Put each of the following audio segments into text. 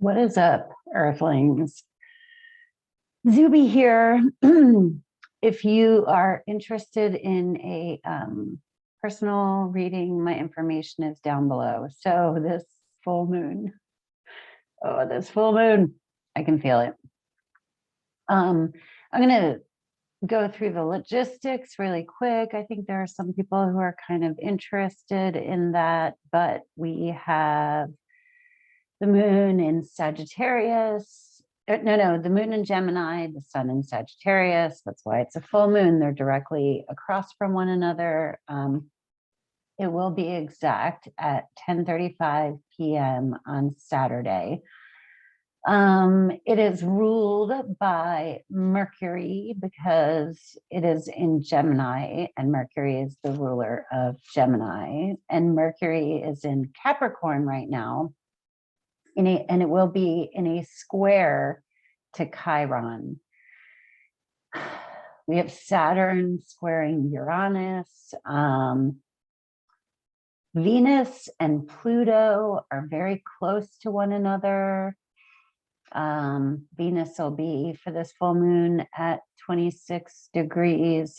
What is up, Earthlings? Zube here. If you are interested in a personal reading, my information is down below. So this full moon, I can feel it. I'm going to go through the logistics really quick. I think there are some people who are kind of interested in that, but we have the moon in Sagittarius. No, the moon in Gemini, the sun in Sagittarius. That's why it's a full moon. They're directly across from one another. It will be exact at 10:35 p.m. on Saturday. It is ruled by Mercury because it is in Gemini, and Mercury is the ruler of Gemini, and Mercury is in Capricorn right now. And it will be in a square to Chiron. We have Saturn squaring Uranus. Venus and Pluto are very close to one another. Venus will be for this full moon at 26 degrees,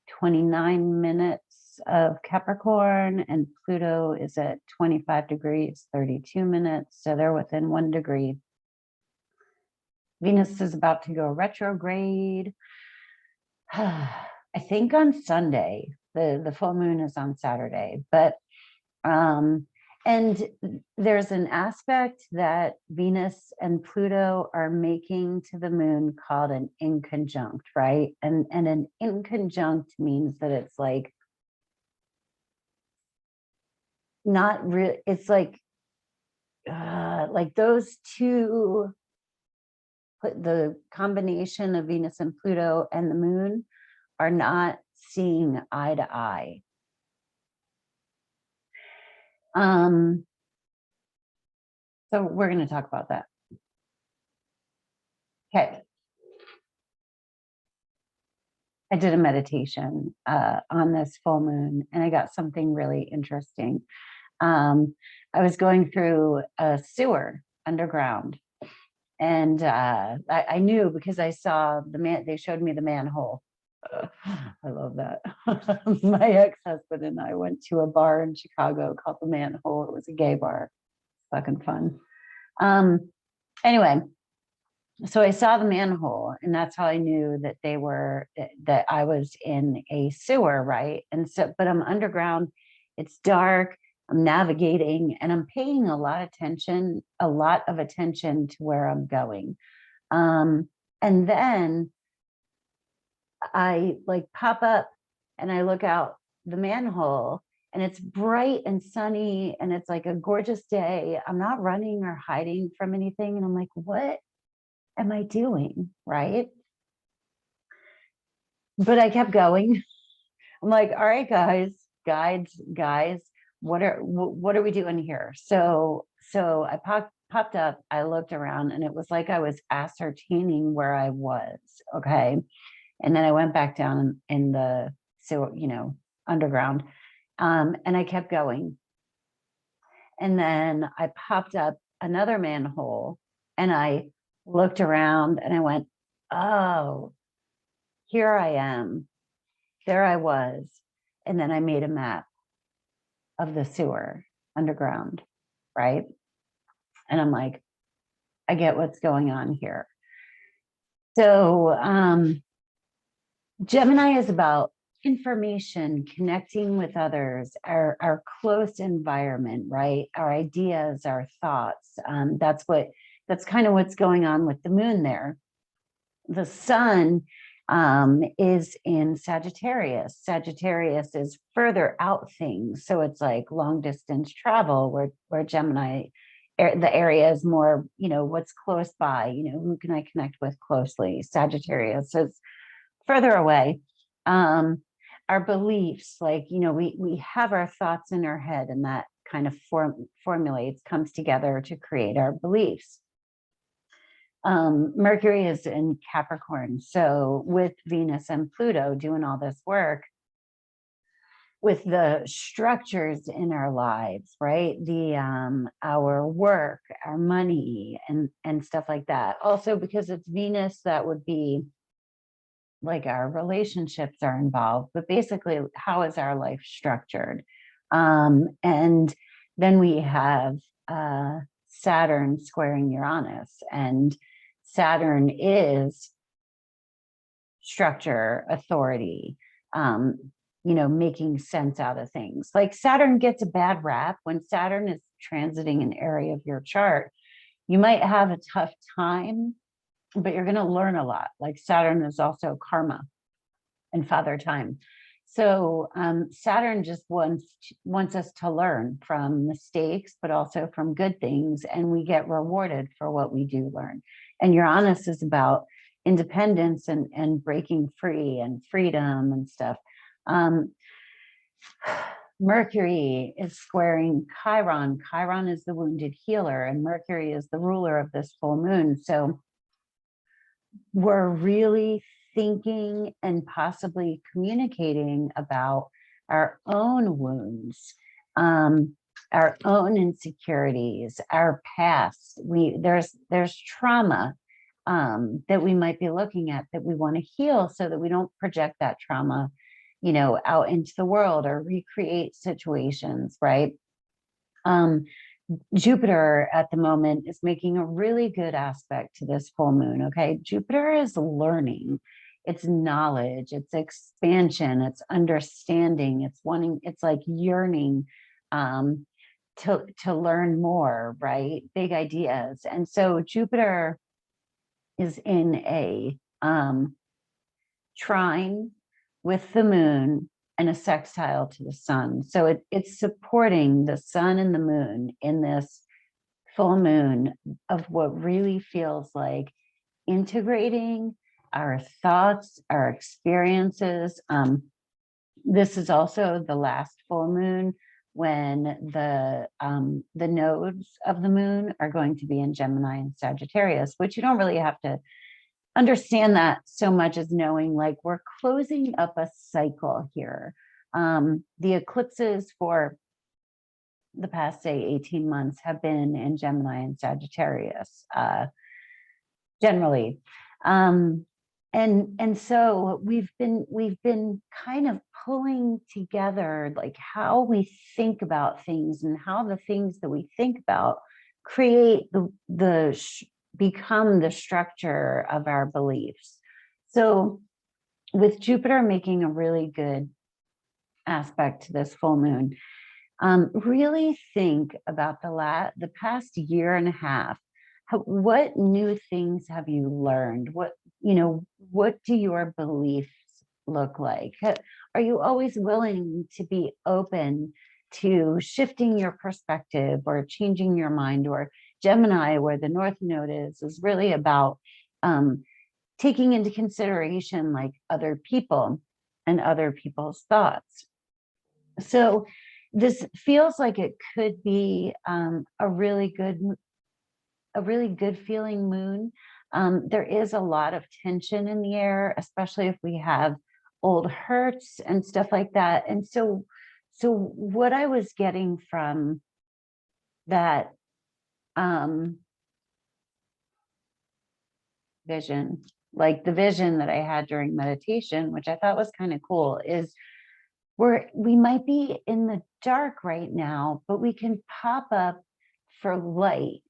29 minutes of Capricorn, and Pluto is at 25 degrees, 32 minutes. So they're within 1 degree. Venus is about to go retrograde. I think on Sunday. The full moon is on Saturday, but and there's an aspect that Venus and Pluto are making to the moon called an inconjunct, right? And an inconjunct means that it's like not real. It's like those two, the combination of Venus and Pluto and the moon are not seeing eye to eye. So we're going to talk about that. Okay. I did a meditation on this full moon, and I got something really interesting. I was going through a sewer underground, and I knew because I saw they showed me the manhole. I love that. My ex-husband and I went to a bar in Chicago called the Manhole. It was a gay bar. Fucking fun. Anyway, so I saw the manhole, and that's how I knew that that I was in a sewer, right? And so, but I'm underground, it's dark, I'm navigating, and I'm paying a lot of attention to where I'm going. And then I like pop up and I look out the manhole, and it's bright and sunny, and it's like a gorgeous day. I'm not running or hiding from anything. And I'm like, what am I doing? Right. But I kept going. I'm like, all right, guys, what are we doing here? So I popped up, I looked around, and it was like I was ascertaining where I was. Okay. And then I went back down in the sewer, underground. And I kept going. And then I popped up another manhole, and I looked around, and I went, oh, here I am. There I was. And then I made a map of the sewer underground, right? And I'm like, I get what's going on here. So Gemini is about information, connecting with others, our close environment, right? Our ideas, our thoughts. That's kind of what's going on with the moon there. The sun is in Sagittarius. Sagittarius is further out things. So it's like long distance travel, where Gemini, the area is more, what's close by, who can I connect with closely? Sagittarius is further away. Our beliefs, like, we have our thoughts in our head, and that kind of comes together to create our beliefs. Mercury is in Capricorn. So with Venus and Pluto doing all this work, with the structures in our lives, right? Our work, our money, and stuff like that. Also, because it's Venus, that would be like our relationships are involved, but basically, how is our life structured? And then we have Saturn squaring Uranus, and Saturn is structure, authority, making sense out of things. Like Saturn gets a bad rap. When Saturn is transiting an area of your chart, you might have a tough time, but you're going to learn a lot. Like Saturn is also karma and father time. So Saturn just wants us to learn from mistakes, but also from good things, and we get rewarded for what we do learn. And Uranus is about independence and breaking free and freedom and stuff. Mercury is squaring Chiron. Chiron is the wounded healer, and Mercury is the ruler of this full moon. So we're really thinking and possibly communicating about our own wounds, our own insecurities, our past. There's trauma that we might be looking at that we want to heal, so that we don't project that trauma, out into the world or recreate situations, right? Jupiter at the moment is making a really good aspect to this full moon. Okay. Jupiter is learning, it's knowledge, it's expansion, it's understanding, it's like yearning to learn more, right? Big ideas. And so Jupiter is in a trine with the moon and a sextile to the sun. So it's supporting the sun and the moon in this full moon of what really feels like integrating our thoughts, our experiences. This is also the last full moon when the nodes of the moon are going to be in Gemini and Sagittarius, which you don't really have to understand that so much as knowing like we're closing up a cycle here. The eclipses for the past, say, 18 months have been in Gemini and Sagittarius, generally. And so we've been kind of pulling together like how we think about things, and how the things that we think about create become the structure of our beliefs. So with Jupiter making a really good aspect to this full moon, really think about the past year and a half. What new things have you learned? What do your beliefs look like? Are you always willing to be open to shifting your perspective or changing your mind? Or Gemini, where the North Node is really about taking into consideration like other people and other people's thoughts. So this feels like it could be a really good feeling moon. There is a lot of tension in the air, especially if we have old hurts and stuff like that. And so what I was getting from that vision, like the vision that I had during meditation, which I thought was kind of cool, is we might be in the dark right now, but we can pop up for light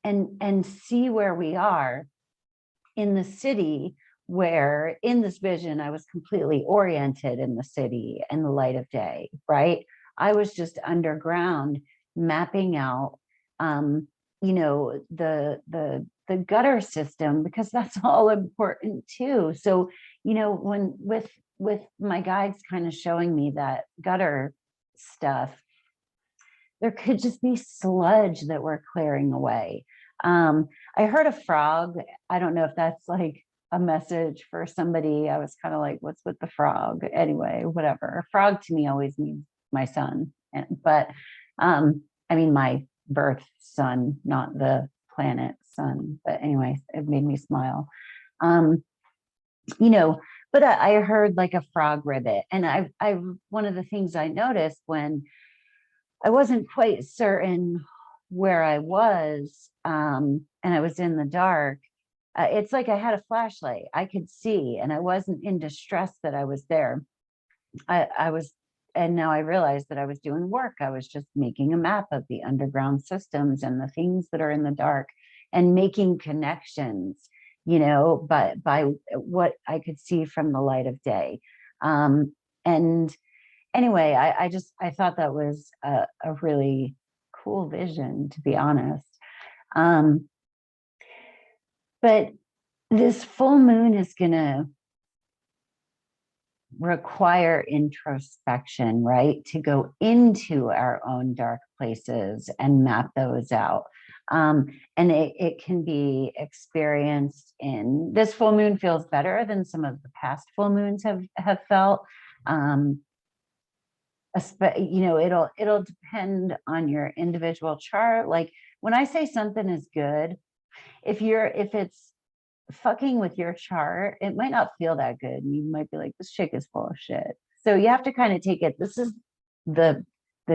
and see where we are in the city, where in this vision, I was completely oriented in the city and the light of day, right? I was just underground mapping out, the gutter system, because that's all important too. So, when with my guides kind of showing me that gutter stuff, there could just be sludge that we're clearing away. I heard a frog. I don't know if that's like a message for somebody. I was kind of like, what's with the frog? Anyway, whatever. A frog to me always means my son. But I mean, my birth son, not the planet sun. But anyway, it made me smile. But I heard like a frog ribbit. And I, one of the things I noticed when I wasn't quite certain where I was, and I was in the dark, it's like I had a flashlight. I could see, and I wasn't in distress that I was there. I was, and now I realized that I was doing work. I was just making a map of the underground systems and the things that are in the dark and making connections, but by what I could see from the light of day. And anyway, I thought that was a really cool vision, to be honest. Um, but this full moon is going to require introspection, right? To go into our own dark places and map those out. And it can be experienced in, this full moon feels better than some of the past full moons have felt. It'll depend on your individual chart. Like when I say something is good, if it's fucking with your chart, it might not feel that good. And you might be like, this chick is full of shit. So you have to kind of take it. This is the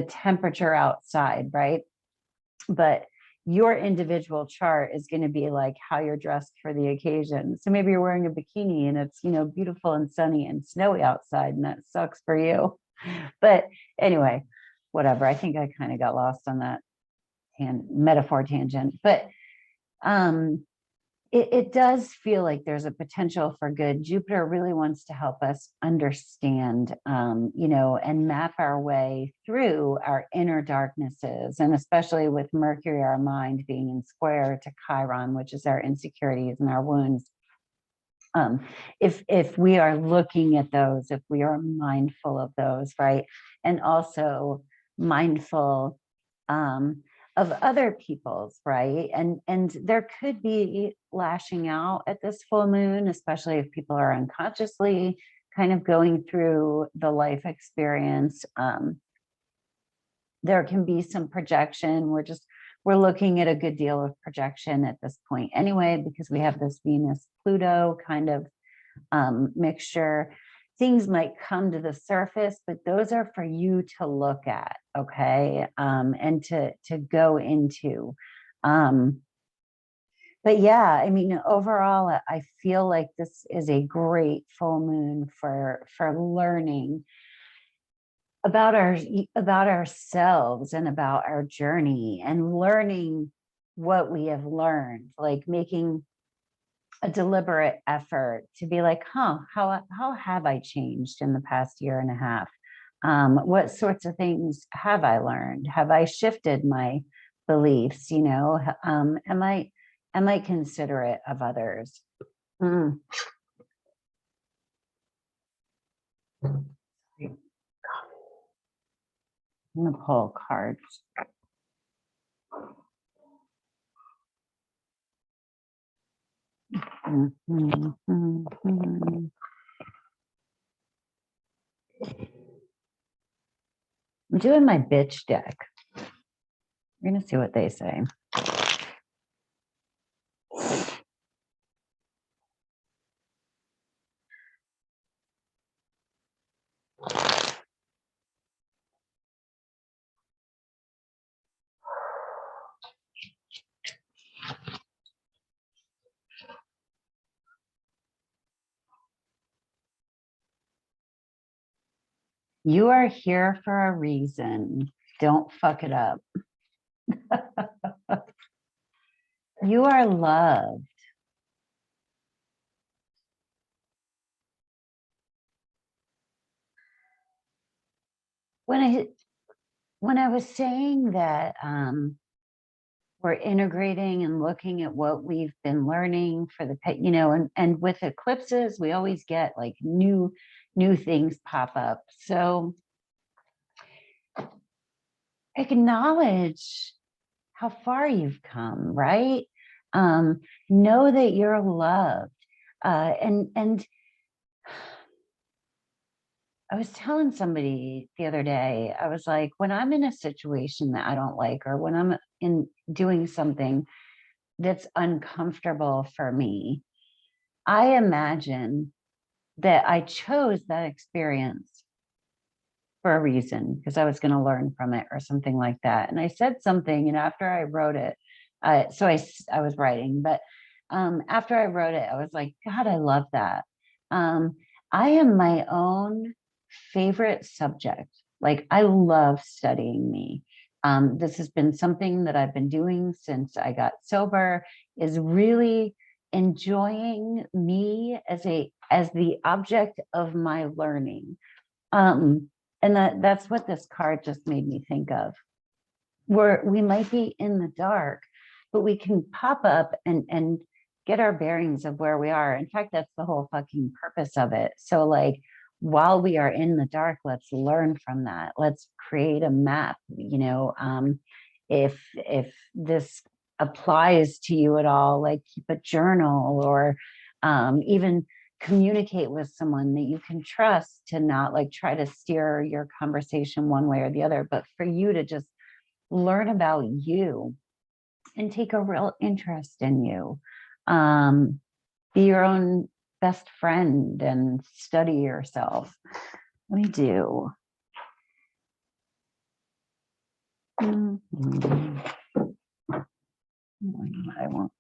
temperature outside, right? But your individual chart is going to be like how you're dressed for the occasion. So maybe you're wearing a bikini and it's, beautiful and sunny and snowy outside, and that sucks for you. But anyway, whatever. I think I kind of got lost on that metaphor tangent. But it does feel like there's a potential for good. Jupiter really wants to help us understand, and map our way through our inner darknesses, and especially with Mercury, our mind, being in square to Chiron, which is our insecurities and our wounds. If we are looking at those, if we are mindful of those, right, and also mindful of other people's, right, and there could be lashing out at this full moon, especially if people are unconsciously kind of going through the life experience. There can be some projection. We're looking at a good deal of projection at this point anyway, because we have this Venus Pluto kind of mixture. Things might come to the surface, but those are for you to look at, okay, and to go into. But yeah, I mean, overall, I feel like this is a great full moon for learning about ourselves and about our journey, and learning what we have learned, like making a deliberate effort to be like, how have I changed in the past year and a half? What sorts of things have I learned? Have I shifted my beliefs? Am I considerate of others? I'm gonna pull cards. I'm doing my bitch deck. We're gonna see what they say. You are here for a reason. Don't fuck it up. You are loved. When I was saying that we're integrating and looking at what we've been learning for the and with eclipses, we always get like new things pop up. So acknowledge how far you've come, right? Know that you're loved. And I was telling somebody the other day, I was like, when I'm in a situation that I don't like, or when I'm in doing something that's uncomfortable for me, I imagine that I chose that experience for a reason, because I was going to learn from it or something like that. And I said something, after I wrote it, I was writing, but after I wrote it, I was like, God, I love that. I am my own favorite subject. Like, I love studying me. This has been something that I've been doing since I got sober, is really enjoying me as the object of my learning. And that's what this card just made me think of. We might be in the dark, but we can pop up and get our bearings of where we are. In fact, that's the whole fucking purpose of it. So like, while we are in the dark, let's learn from that. Let's create a map. If this applies to you at all, like keep a journal, or even communicate with someone that you can trust, to not like try to steer your conversation one way or the other, but for you to just learn about you and take a real interest in you. Be your own best friend and study yourself. Let me do. I won't.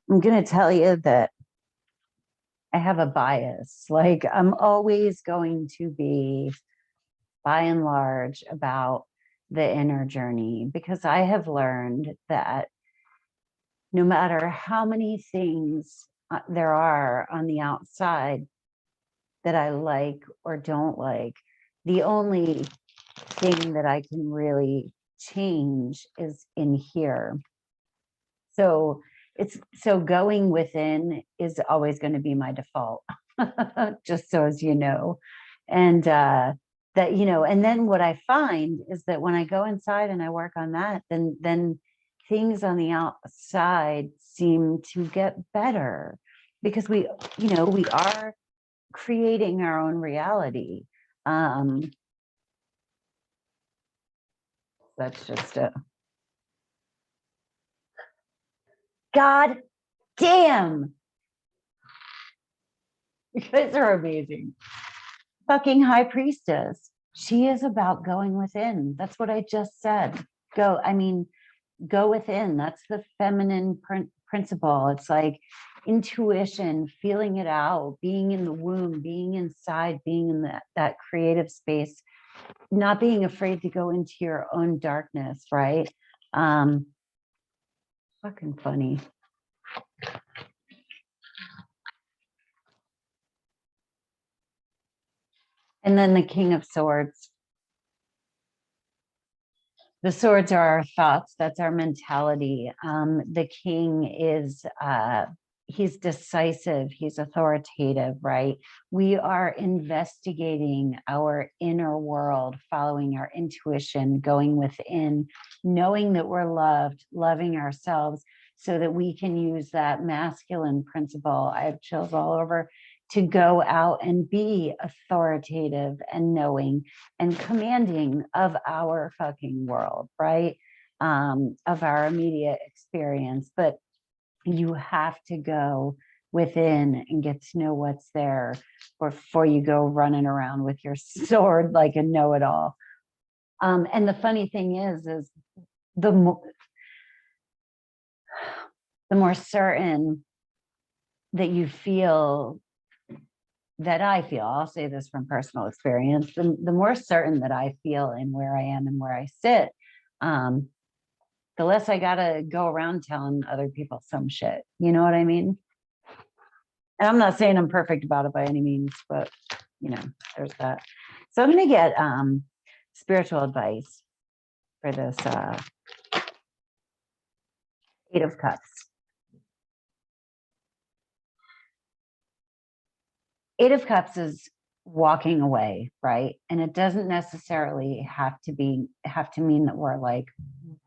I'm going to tell you that I have a bias. Like, I'm always going to be, by and large, about the inner journey, because I have learned that no matter how many things there are on the outside that I like or don't like, the only thing that I can really change is in here. So going within is always going to be my default, just so as you know. And that, and then what I find is that when I go inside and I work on that, then things on the outside seem to get better, because we are creating our own reality. That's just a God damn. You guys are amazing. Fucking high priestess. She is about going within. That's what I just said. Go within. That's the feminine principle. It's like intuition, feeling it out, being in the womb, being inside, being in that creative space, not being afraid to go into your own darkness, right? Fucking funny. And then the King of Swords. The swords are our thoughts. That's our mentality. The king is, he's decisive. He's authoritative, right? We are investigating our inner world, following our intuition, going within, knowing that we're loved, loving ourselves, so that we can use that masculine principle. I have chills all over, to go out and be authoritative and knowing and commanding of our fucking world, right? Of our immediate experience. But you have to go within and get to know what's there before you go running around with your sword like a know-it-all. And the funny thing is the more certain that you feel, that I feel, I'll say this from personal experience, the more certain that I feel in where I am and where I sit, the less I gotta go around telling other people some shit. You know what I mean? And I'm not saying I'm perfect about it by any means, but there's that. So I'm gonna get spiritual advice for this Eight of Cups. Eight of Cups is walking away, right? And it doesn't necessarily have to mean that we're like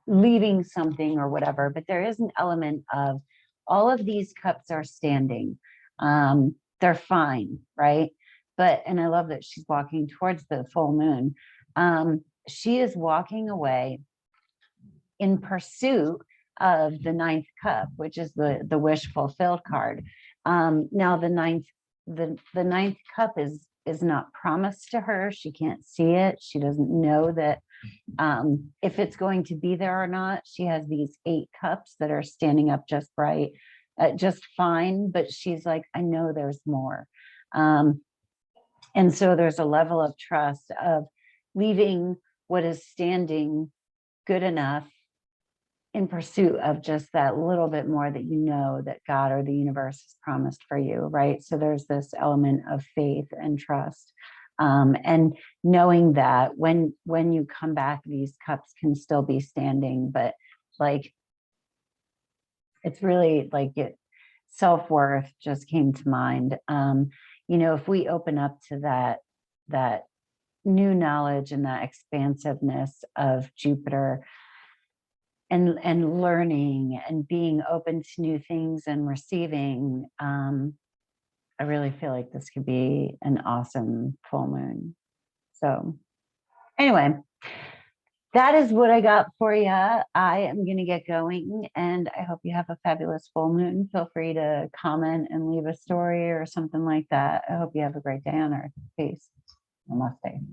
leaving something or whatever, but there is an element of all of these cups are standing. They're fine, right? But, and I love that she's walking towards the full moon. She is walking away in pursuit of the ninth cup, which is the wish fulfilled card. Now the ninth cup is not promised to her. She can't see it. She doesn't know that if it's going to be there or not. She has these 8 cups that are standing up just right, just fine. But she's like, I know there's more. And so there's a level of trust of leaving what is standing good enough in pursuit of just that little bit more that you know that God or the universe has promised for you, right? So there's this element of faith and trust. And knowing that when you come back, these cups can still be standing, but like, it's really like self-worth just came to mind. If we open up to that new knowledge and that expansiveness of Jupiter, and learning and being open to new things and receiving, I really feel like this could be an awesome full moon. So anyway, that is what I got for you. I am going to get going, and I hope you have a fabulous full moon. Feel free to comment and leave a story or something like that. I hope you have a great day on Earth. Peace. Namaste.